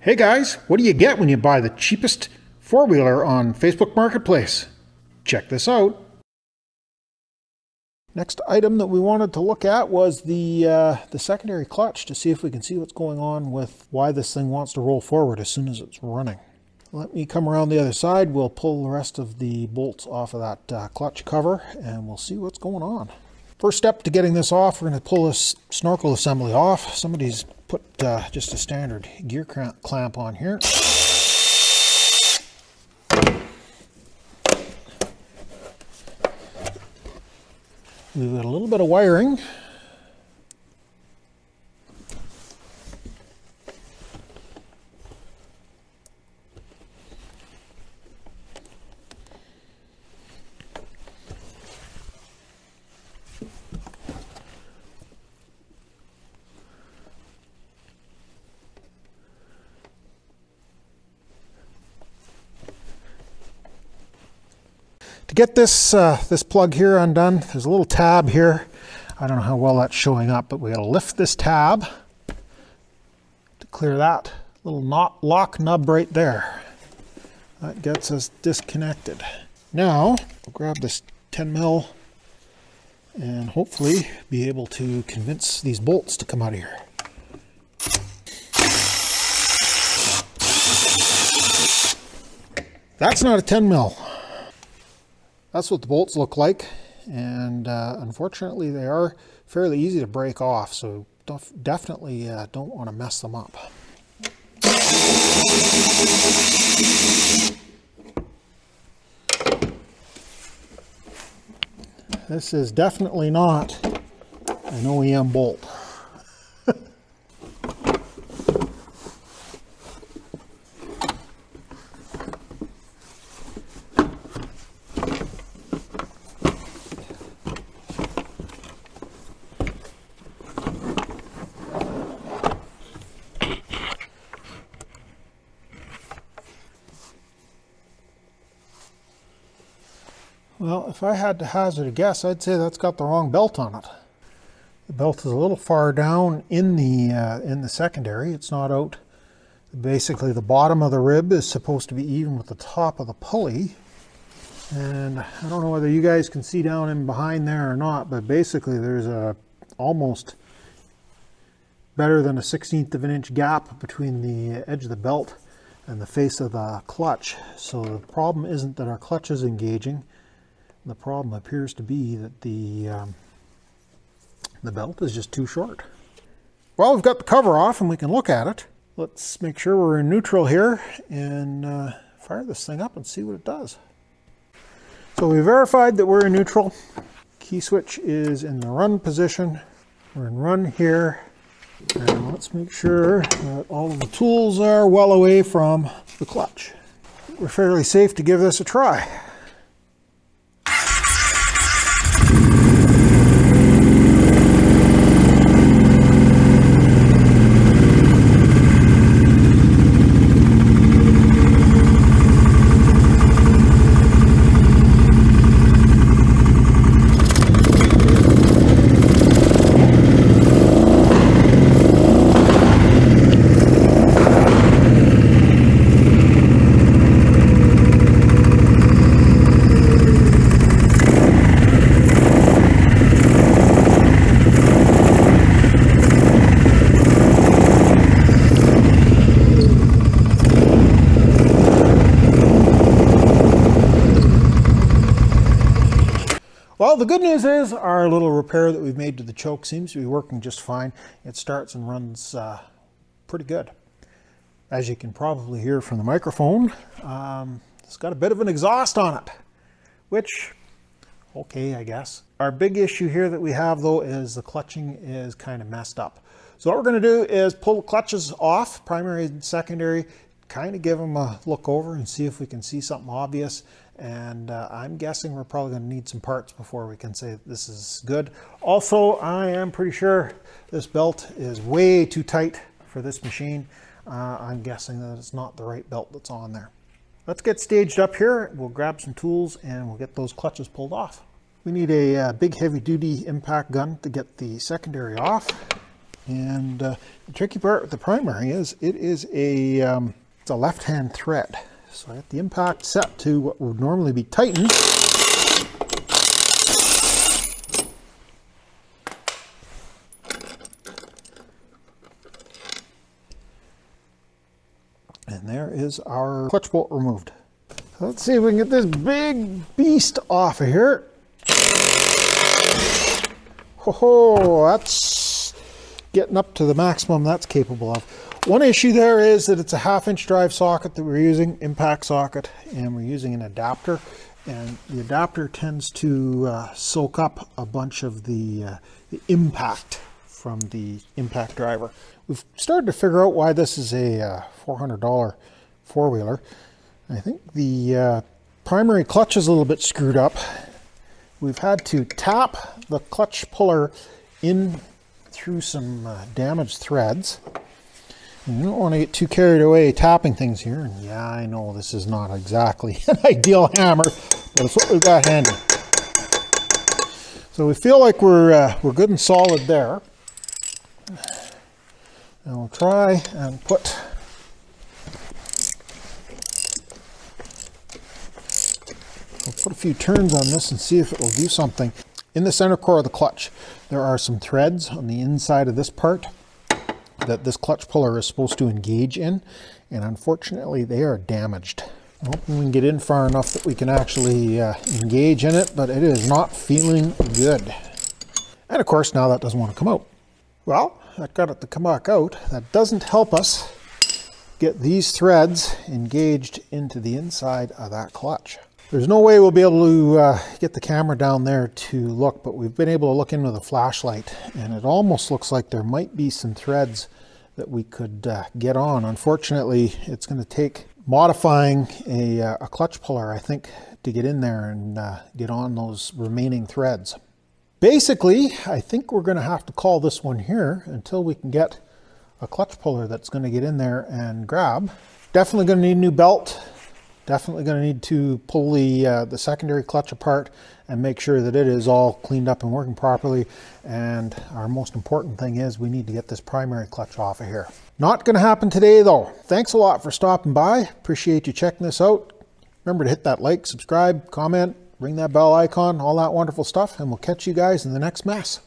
Hey guys, what do you get when you buy the cheapest four-wheeler on Facebook Marketplace? Check this out. Next item that we wanted to look at was the secondary clutch to see if we can see what's going on with why this thing wants to roll forward as soon as it's running. Let me come around the other side. We'll pull the rest of the bolts off of that clutch cover and we'll see what's going on. First step to getting this off, we're going to pull this snorkel assembly off. Somebody's put just a standard gear clamp on here. We've got a little bit of wiring. To get this this plug here undone, there's a little tab here. I don't know how well that's showing up, but we got to lift this tab to clear that little lock nub right there. That gets us disconnected. Now, we'll grab this 10 mil and hopefully be able to convince these bolts to come out of here. That's not a 10 mil. That's what the bolts look like, and unfortunately they are fairly easy to break off, so definitely don't want to mess them up. This is definitely not an OEM bolt. Well, if I had to hazard a guess, I'd say that's got the wrong belt on it. The belt is a little far down in the secondary. It's not out. Basically, the bottom of the rib is supposed to be even with the top of the pulley. And I don't know whether you guys can see down in behind there or not, but basically there's a almost better than a 1/16 of an inch gap between the edge of the belt and the face of the clutch. So the problem isn't that our clutch is engaging. The problem appears to be that the belt is just too short. Well, we've got the cover off and we can look at it. Let's make sure we're in neutral here and fire this thing up and see what it does. So we verified that we're in neutral. Key switch is in the run position. We're in run here. And let's make sure that all of the tools are well away from the clutch. We're fairly safe to give this a try. Well, the good news is our little repair that we've made to the choke seems to be working just fine. It starts and runs pretty good. As you can probably hear from the microphone, it's got a bit of an exhaust on it, which, okay, I guess. Our big issue here that we have though is the clutching is kind of messed up. So what we're going to do is pull the clutches off, primary and secondary, kind of give them a look over and see if we can see something obvious. And I'm guessing we're probably going to need some parts before we can say this is good. Also, I am pretty sure this belt is way too tight for this machine. I'm guessing that it's not the right belt that's on there. Let's get staged up here. We'll grab some tools and we'll get those clutches pulled off. We need a big heavy duty impact gun to get the secondary off. And the tricky part with the primary is it is it's a left-hand thread. So I have the impact set to what would normally be tightened. And there is our clutch bolt removed. So let's see if we can get this big beast off of here. Oh, that's getting up to the maximum that's capable of. One issue there is that it's a 1/2-inch drive socket that we're using, impact socket, and we're using an adapter. And the adapter tends to soak up a bunch of the impact from the impact driver. We've started to figure out why this is a $400 four-wheeler. I think the primary clutch is a little bit screwed up. We've had to tap the clutch puller in through some damaged threads. And you don't want to get too carried away tapping things here. And yeah, I know this is not exactly an ideal hammer, but it's what we've got handy. So we feel like we're good and solid there. And we'll try and put a few turns on this and see if it will do something. In the center core of the clutch, there are some threads on the inside of this part that this clutch puller is supposed to engage in, and unfortunately they are damaged. I'm hoping we can get in far enough that we can actually engage in it, but it is not feeling good. And of course now that doesn't want to come out. Well, that got it to come back out. That doesn't help us get these threads engaged into the inside of that clutch. There's no way we'll be able to get the camera down there to look, but we've been able to look in with a flashlight, and it almost looks like there might be some threads that we could get on. Unfortunately, it's going to take modifying a clutch puller, I think, to get in there and get on those remaining threads. Basically, I think we're going to have to call this one here until we can get a clutch puller that's going to get in there and grab. Definitely going to need a new belt. Definitely going to need to pull the secondary clutch apart and make sure that it is all cleaned up and working properly. And our most important thing is we need to get this primary clutch off of here. Not going to happen today though. Thanks a lot for stopping by. Appreciate you checking this out. Remember to hit that like, subscribe, comment, ring that bell icon, all that wonderful stuff, and we'll catch you guys in the next mess.